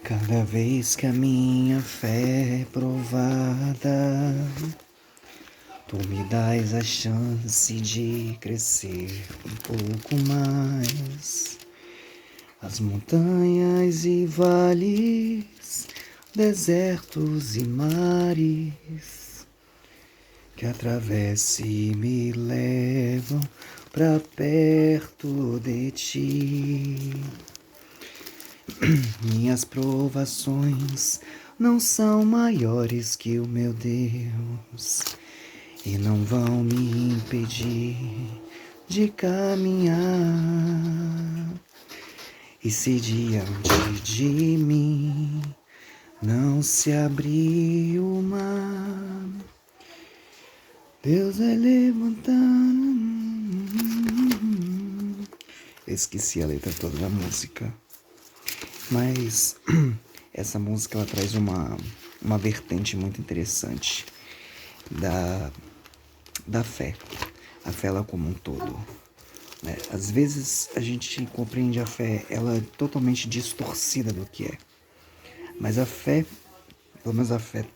Cada vez que a minha fé é provada, tu me dás a chance de crescer um pouco mais. As montanhas e vales, desertos e mares, que atravesso e me levam pra perto de ti. Minhas provações não são maiores que o meu Deus e não vão me impedir de caminhar. E se diante de mim não se abrir o mar, Deus vai levantar. Eu esqueci a letra toda da música. Mas essa música ela traz uma vertente muito interessante da fé. A fé ela como um todo. Né? Às vezes a gente compreende a fé, ela é totalmente distorcida do que é. Mas a fé, pelo menos a fé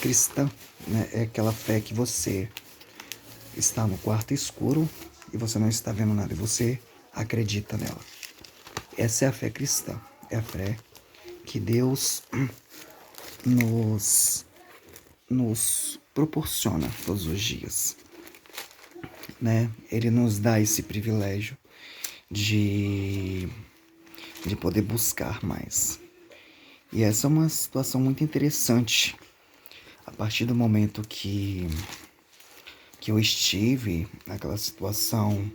cristã, né, é aquela fé que você está no quarto escuro e você não está vendo nada e você acredita nela. Essa é a fé cristã. É a fé que Deus nos proporciona todos os dias, né? Ele nos dá esse privilégio de poder buscar mais. E essa é uma situação muito interessante. A partir do momento que eu estive naquela situação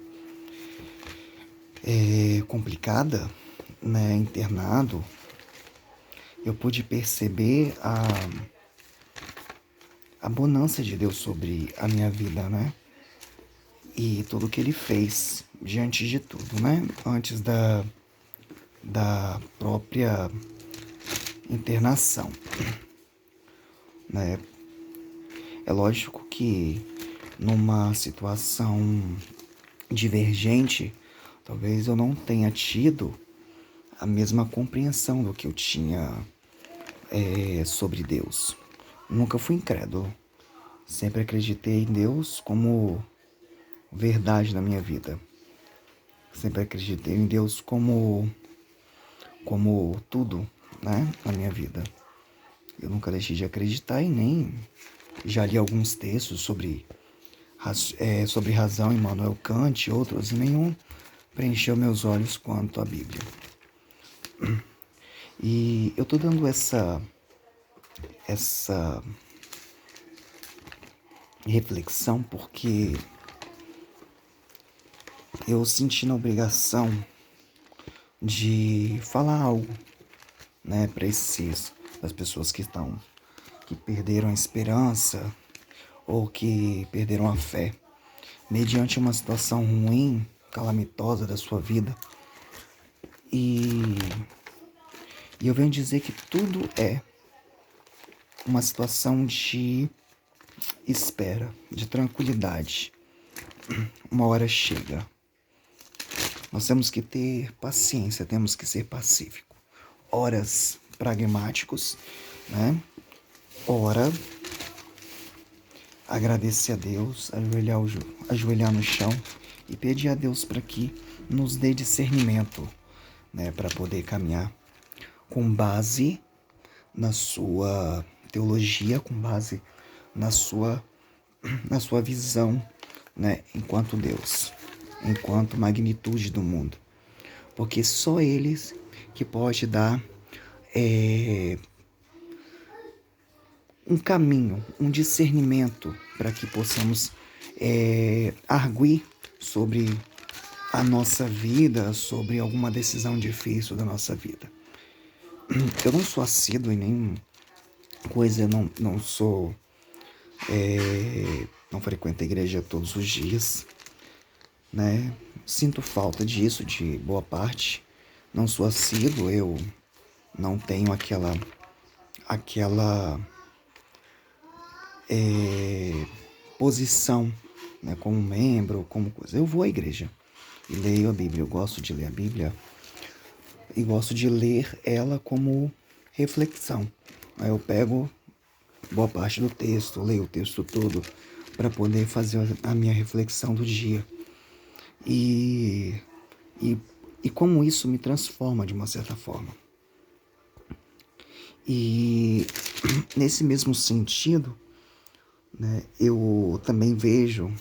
complicada, né, internado, eu pude perceber a bonança de Deus sobre a minha vida, né? E tudo que Ele fez diante de tudo, né? Antes da própria internação, né? É lógico que numa situação divergente, talvez eu não tenha tido a mesma compreensão do que eu tinha sobre Deus. Nunca fui incrédulo. Sempre acreditei em Deus como verdade na minha vida. Sempre acreditei em Deus como tudo, né, na minha vida. Eu nunca deixei de acreditar e nem já li alguns textos sobre razão, Immanuel Kant e outros, e nenhum preencheu meus olhos quanto à Bíblia. E eu tô dando essa reflexão porque eu senti na obrigação de falar algo, né, para as pessoas que perderam a esperança ou que perderam a fé mediante uma situação ruim, calamitosa da sua vida. E eu venho dizer que tudo é uma situação de espera, de tranquilidade. Uma hora chega. Nós temos que ter paciência, temos que ser pacífico. Horas pragmáticos, né? Ora, agradecer a Deus, ajoelhar no chão e pedir a Deus para que nos dê discernimento, né? Para poder caminhar com base na sua teologia, com base na sua visão, né, enquanto Deus, enquanto magnitude do mundo. Porque só eles que pode dar um caminho, um discernimento para que possamos arguir sobre a nossa vida, sobre alguma decisão difícil da nossa vida. Eu não sou assíduo em nenhum coisa, eu não sou, não frequento a igreja todos os dias, né? Sinto falta disso, de boa parte. Não sou assíduo, eu não tenho aquela posição, né, como membro, como coisa. Eu vou à igreja e leio a Bíblia, eu gosto de ler a Bíblia, e gosto de ler ela como reflexão. Aí eu pego boa parte do texto, leio o texto todo para poder fazer a minha reflexão do dia. E, e, e como isso me transforma de uma certa forma. E nesse mesmo sentido, né, eu também vejo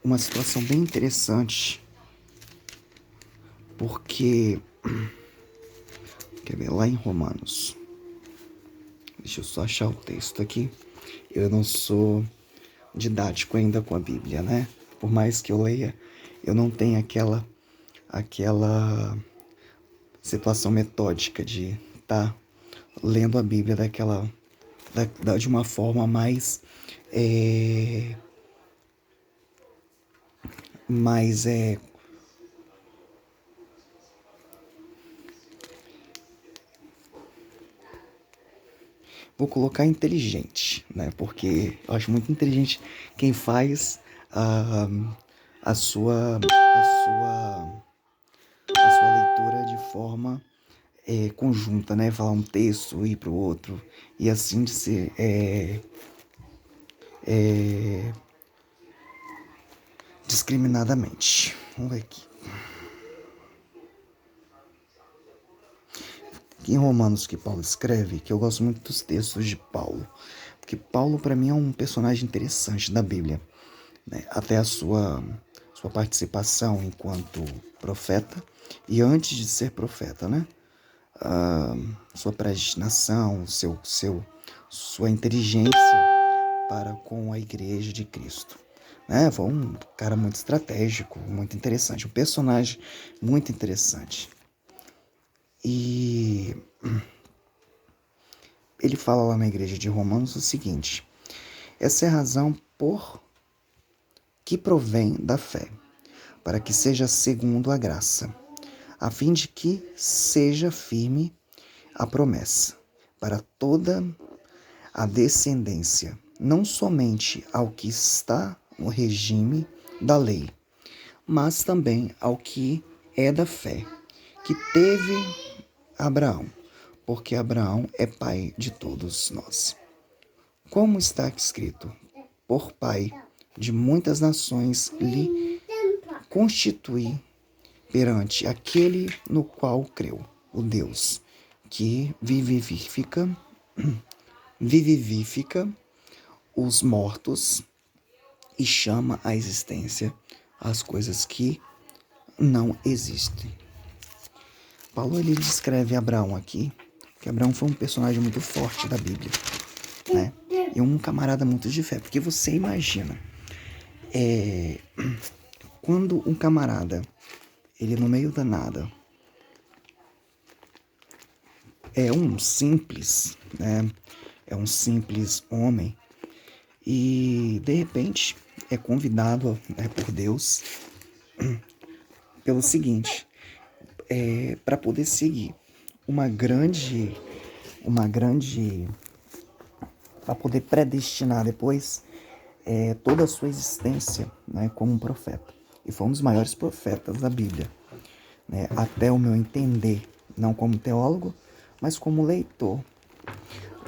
uma situação bem interessante, porque, quer ver, lá em Romanos, deixa eu só achar o texto aqui, eu não sou didático ainda com a Bíblia, né? Por mais que eu leia, eu não tenho aquela situação metódica de estar lendo a Bíblia de uma forma mais mais vou colocar inteligente, né? Porque eu acho muito inteligente quem faz a sua leitura de forma conjunta, né? Falar um texto, ir para o outro, e assim de ser discriminadamente. Vamos ver aqui. Aqui em Romanos que Paulo escreve, que eu gosto muito dos textos de Paulo, porque Paulo para mim é um personagem interessante da Bíblia, né? Até a sua participação enquanto profeta e antes de ser profeta, né? Sua predestinação, sua inteligência para com a igreja de Cristo. Né? Foi um cara muito estratégico, muito interessante, um personagem muito interessante. E ele fala lá na igreja de Romanos o seguinte: essa é a razão por que provém da fé, para que seja segundo a graça, a fim de que seja firme a promessa para toda a descendência, não somente ao que está no regime da lei, mas também ao que é da fé, que teve Abraão, porque Abraão é pai de todos nós. Como está escrito, por pai de muitas nações lhe constituí perante aquele no qual creu, o Deus que vivifica os mortos e chama à existência as coisas que não existem. Paulo ele descreve Abraão aqui, que Abraão foi um personagem muito forte da Bíblia, né? E um camarada muito de fé, porque você imagina, quando um camarada, ele no meio da nada, é um simples, né? É um simples homem e de repente é convidado, né, por Deus pelo seguinte, para poder seguir uma grande, para poder predestinar depois toda a sua existência, né, como um profeta. E foi um dos maiores profetas da Bíblia, né, até o meu entender, não como teólogo, mas como leitor,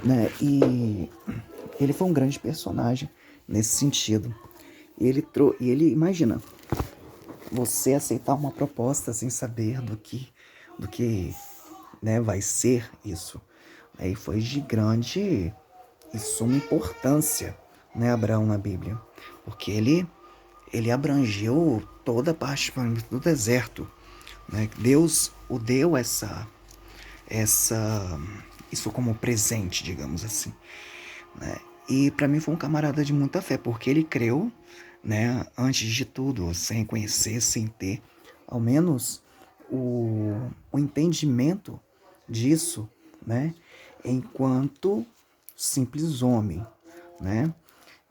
né, e ele foi um grande personagem nesse sentido. E ele imagina, você aceitar uma proposta sem saber do que né, vai ser isso. E foi de grande e suma importância, né, Abraão na Bíblia, porque ele abrangeu toda a parte do deserto, né? Deus o deu isso como presente, digamos assim, né? E para mim foi um camarada de muita fé, porque ele creu, né, antes de tudo, sem conhecer, sem ter ao menos o entendimento disso, né, enquanto simples homem, né?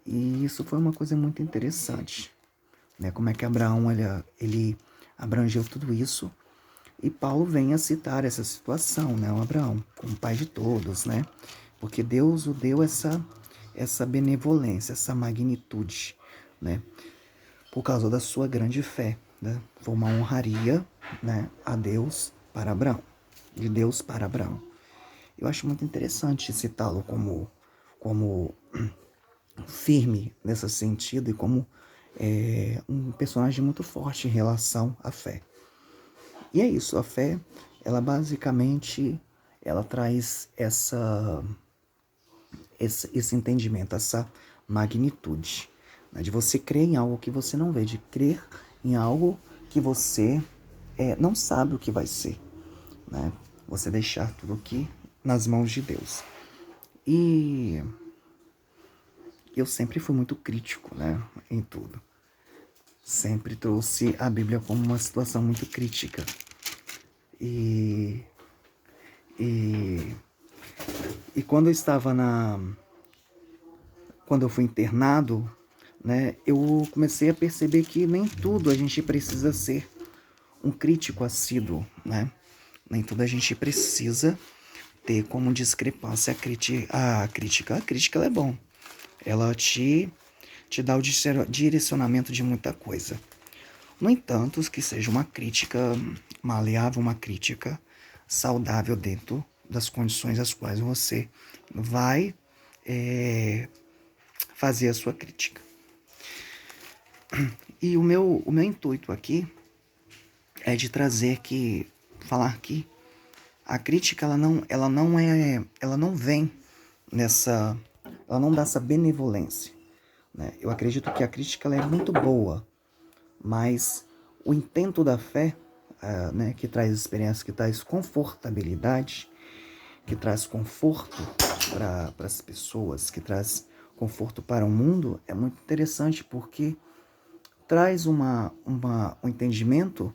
E isso foi uma coisa muito interessante, né? Como é que Abraão ele abrangeu tudo isso, e Paulo vem a citar essa situação, né? O Abraão como pai de todos, né? Porque Deus o deu essa benevolência, essa magnitude, né? Por causa da sua grande fé, né, foi uma honraria, né, a Deus para Abraão, de Deus para Abraão. Eu acho muito interessante citá-lo como firme nesse sentido e como um personagem muito forte em relação à fé. E é isso, a fé, ela basicamente, ela traz esse entendimento, essa magnitude, né, de você crer em algo que você não vê, de crer em algo que você não sabe o que vai ser, né? Você deixar tudo aqui nas mãos de Deus. E eu sempre fui muito crítico, né, em tudo. Sempre trouxe a Bíblia como uma situação muito crítica. E, e, e quando eu estava quando eu fui internado, né, eu comecei a perceber que nem tudo a gente precisa ser um crítico assíduo, né? Nem tudo a gente precisa ter como discrepância a crítica. A crítica ela é bom. Ela te dá o direcionamento de muita coisa. No entanto, que seja uma crítica maleável, uma crítica saudável dentro das condições às quais você vai fazer a sua crítica. E o meu intuito aqui é de falar que a crítica ela não vem ela não dá essa benevolência, né? Eu acredito que a crítica ela é muito boa, mas o intento da fé, né, que traz experiência, que traz confortabilidade, que traz conforto para as pessoas, que traz conforto para o mundo, é muito interessante porque traz um entendimento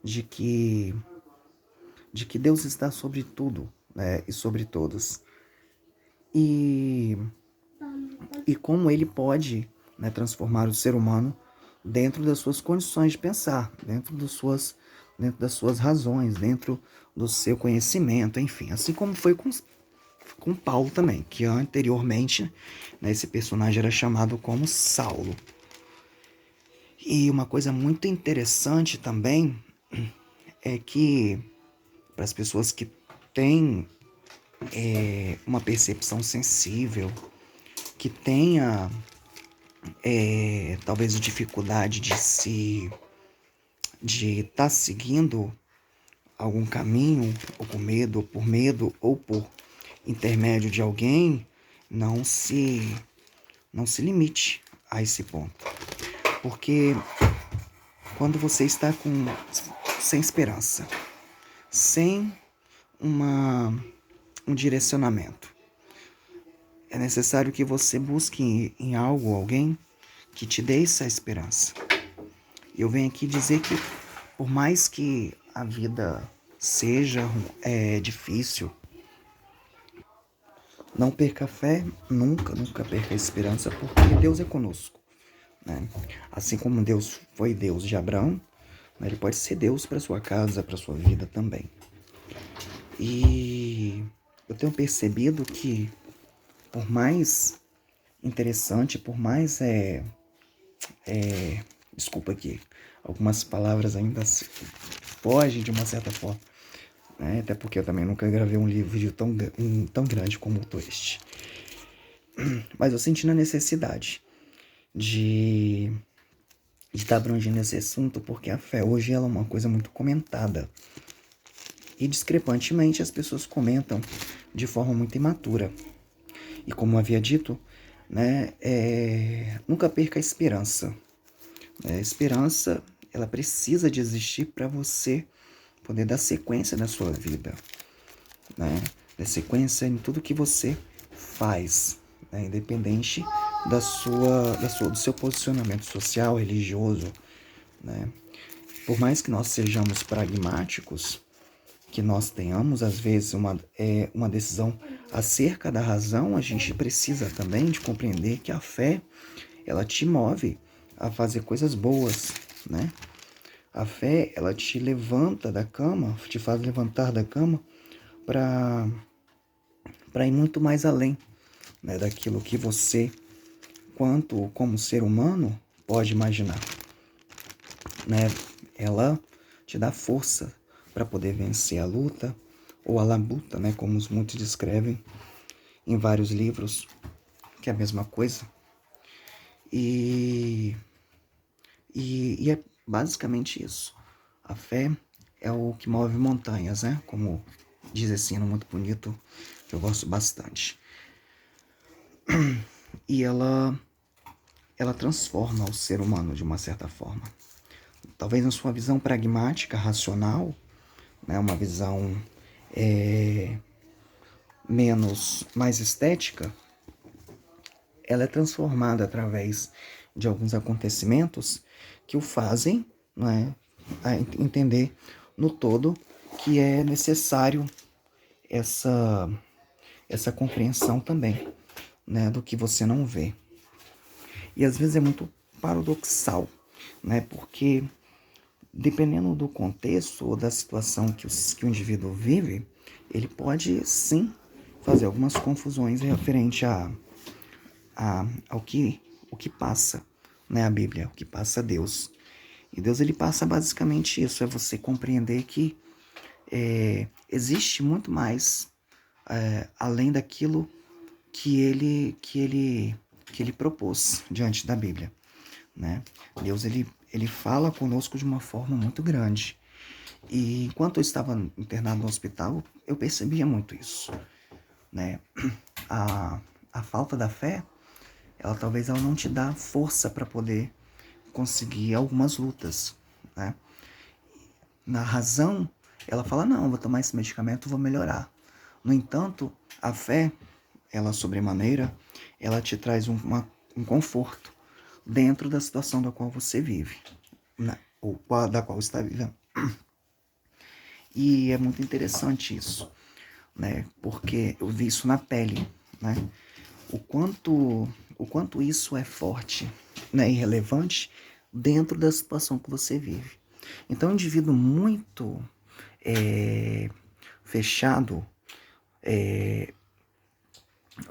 de que Deus está sobre tudo, né, e sobre todos. E como ele pode, né, transformar o ser humano dentro das suas condições de pensar, dentro das suas razões, dentro do seu conhecimento, enfim. Assim como foi com Paulo também, que anteriormente, né, esse personagem era chamado como Saulo. E uma coisa muito interessante também é que para as pessoas que têm uma percepção sensível, que tenha talvez dificuldade de estar seguindo algum caminho, ou com medo, ou por medo, ou por intermédio de alguém, não se limite a esse ponto. Porque quando você está sem esperança, sem um direcionamento, é necessário que você busque em algo, alguém, que te dê essa esperança. Eu venho aqui dizer que, por mais que a vida seja difícil, não perca a fé, nunca perca a esperança, porque Deus é conosco, né? Assim como Deus foi Deus de Abraão, né, ele pode ser Deus para sua casa, para sua vida também. E eu tenho percebido que, por mais interessante, por mais desculpa aqui, algumas palavras ainda fogem de uma certa forma, né? Até porque eu também nunca gravei um vídeo tão grande como este. Mas eu senti a necessidade de estar abrangendo esse assunto, porque a fé hoje ela é uma coisa muito comentada. E discrepantemente as pessoas comentam de forma muito imatura. E como eu havia dito, né, nunca perca a esperança. A esperança, ela precisa de existir para você poder dar sequência na sua vida, né? Dar sequência em tudo que você faz, né? Independente do seu posicionamento social, religioso, né? Por mais que nós sejamos pragmáticos, que nós tenhamos às vezes uma decisão acerca da razão, a gente precisa também de compreender que a fé, ela te move a fazer coisas boas, né? A fé, ela te levanta da cama, te faz levantar da cama para ir muito mais além, né, daquilo que você, como ser humano, pode imaginar, né? ela te dá força para poder vencer a luta, ou a labuta, né, como muitos descrevem em vários livros, que é a mesma coisa. E, e é basicamente isso. A fé é o que move montanhas, né? Como diz esse hino muito bonito, que eu gosto bastante. E ela transforma o ser humano de uma certa forma. Talvez na sua visão pragmática, racional, né? Uma visão mais estética, ela é transformada através de alguns acontecimentos que o fazem, né, a entender no todo que é necessário essa compreensão também, né, do que você não vê. E às vezes é muito paradoxal, né, porque dependendo do contexto ou da situação que o indivíduo vive, ele pode sim fazer algumas confusões referente o que passa, né, a Bíblia, o que passa Deus. E Deus, ele passa basicamente isso, é você compreender que existe muito mais além daquilo que ele propôs diante da Bíblia, né? Deus, ele fala conosco de uma forma muito grande. E enquanto eu estava internado no hospital, eu percebia muito isso, né? A falta da fé, ela não te dá força para poder conseguir algumas lutas, né? Na razão, ela fala, não, vou tomar esse medicamento, vou melhorar. No entanto, a fé, ela sobremaneira, ela te traz um conforto dentro da situação da qual você vive, né? Ou da qual está vivendo. E é muito interessante isso, né? Porque eu vi isso na pele, né? O quanto isso é forte, né? E relevante dentro da situação que você vive. Então, um indivíduo muito fechado,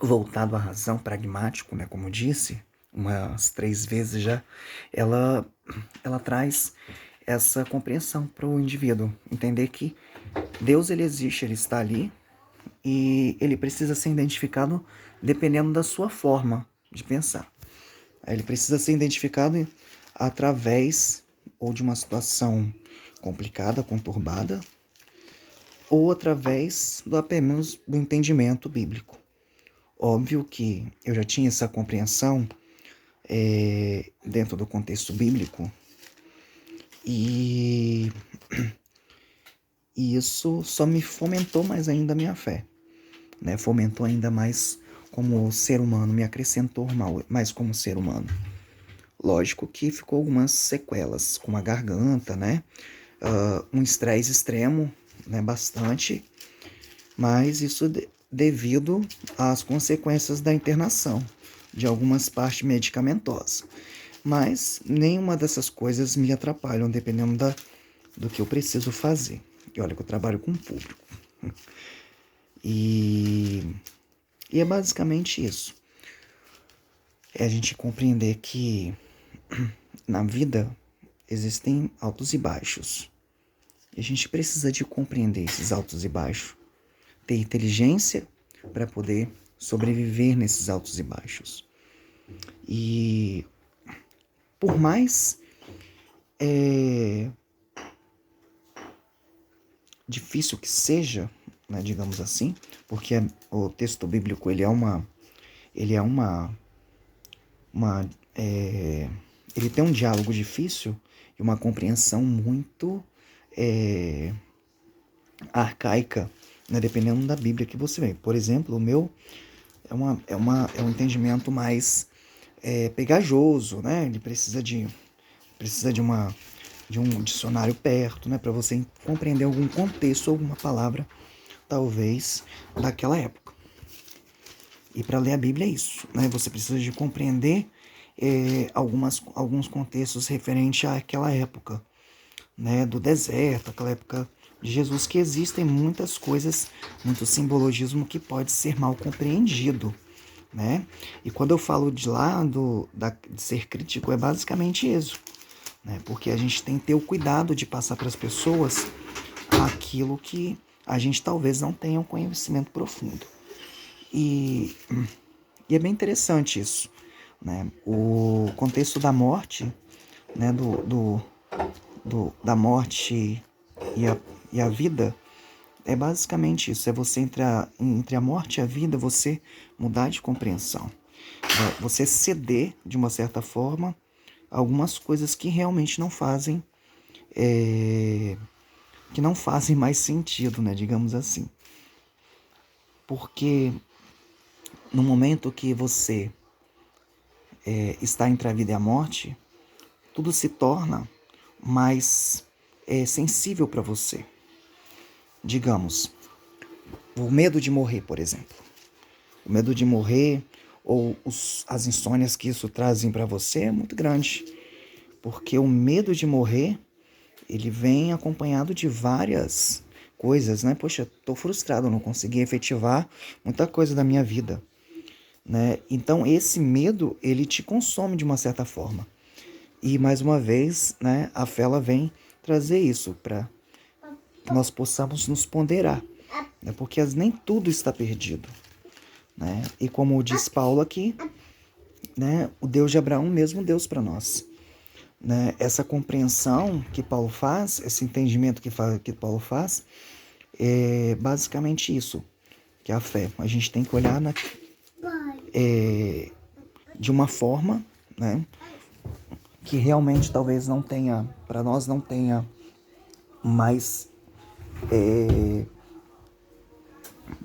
voltado à razão, pragmático, né? Como eu disse, umas 3 vezes já, ela traz essa compreensão para o indivíduo, entender que Deus, ele existe, ele está ali e ele precisa ser identificado dependendo da sua forma de pensar. Ele precisa ser identificado através ou de uma situação complicada, conturbada, ou através do apenas do entendimento bíblico. Óbvio que eu já tinha essa compreensão dentro do contexto bíblico e isso só me fomentou mais ainda a minha fé, né? Fomentou ainda mais como ser humano, me acrescentou mais como ser humano. Lógico que ficou algumas sequelas, como a garganta, né? Um estresse extremo, né? Bastante, mas isso devido às consequências da internação de algumas partes medicamentosas. Mas nenhuma dessas coisas me atrapalham, dependendo do que eu preciso fazer. E olha que eu trabalho com o público. E é basicamente isso. É a gente compreender que na vida existem altos e baixos. E a gente precisa de compreender esses altos e baixos. Ter inteligência para poder sobreviver nesses altos e baixos. E por mais difícil que seja, né, digamos assim, porque o texto bíblico ele tem um diálogo difícil e uma compreensão muito arcaica, né, dependendo da Bíblia que você vê. Por exemplo, o meu é um entendimento mais pegajoso, né? Ele precisa de um dicionário perto, né, para você compreender algum contexto, alguma palavra, talvez, daquela época. E para ler a Bíblia é isso, né? Você precisa de compreender alguns contextos referentes àquela época, né, do deserto, aquela época de Jesus, que existem muitas coisas, muito simbologismo que pode ser mal compreendido, né? E quando eu falo de ser crítico, é basicamente isso. né? Porque a gente tem que ter o cuidado de passar para as pessoas aquilo que a gente talvez não tenha um conhecimento profundo. E é bem interessante isso, né? O contexto da morte, né? Da morte e a vida é basicamente isso. É você entre a morte e a vida, você mudar de compreensão. Você ceder, de uma certa forma, algumas coisas que realmente não fazem que não fazem mais sentido, né? Digamos assim. Porque no momento que você está entre a vida e a morte, tudo se torna mais sensível para você. Digamos, o medo de morrer, por exemplo. O medo de morrer ou as insônias que isso trazem para você é muito grande. Porque o medo de morrer, ele vem acompanhado de várias coisas, né? Poxa, tô frustrado, não consegui efetivar muita coisa da minha vida, né? Então esse medo, ele te consome de uma certa forma. E mais uma vez, né, a fé ela vem trazer isso para que nós possamos nos ponderar, né? Porque nem tudo está perdido, né? E como diz Paulo aqui, né, o Deus de Abraão, o mesmo Deus para nós. Né? Essa compreensão que Paulo faz, esse entendimento que Paulo faz, é basicamente isso, que é a fé. A gente tem que olhar de uma forma, né, que realmente talvez não tenha, para nós não tenha mais,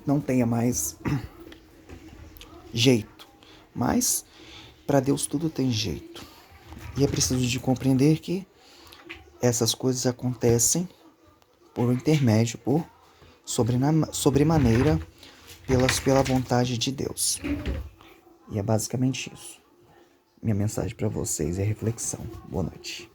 não tenha mais jeito, mas para Deus tudo tem jeito. E é preciso de compreender que essas coisas acontecem por intermédio, por sobremaneira, pela vontade de Deus. E é basicamente isso. Minha mensagem para vocês é reflexão. Boa noite.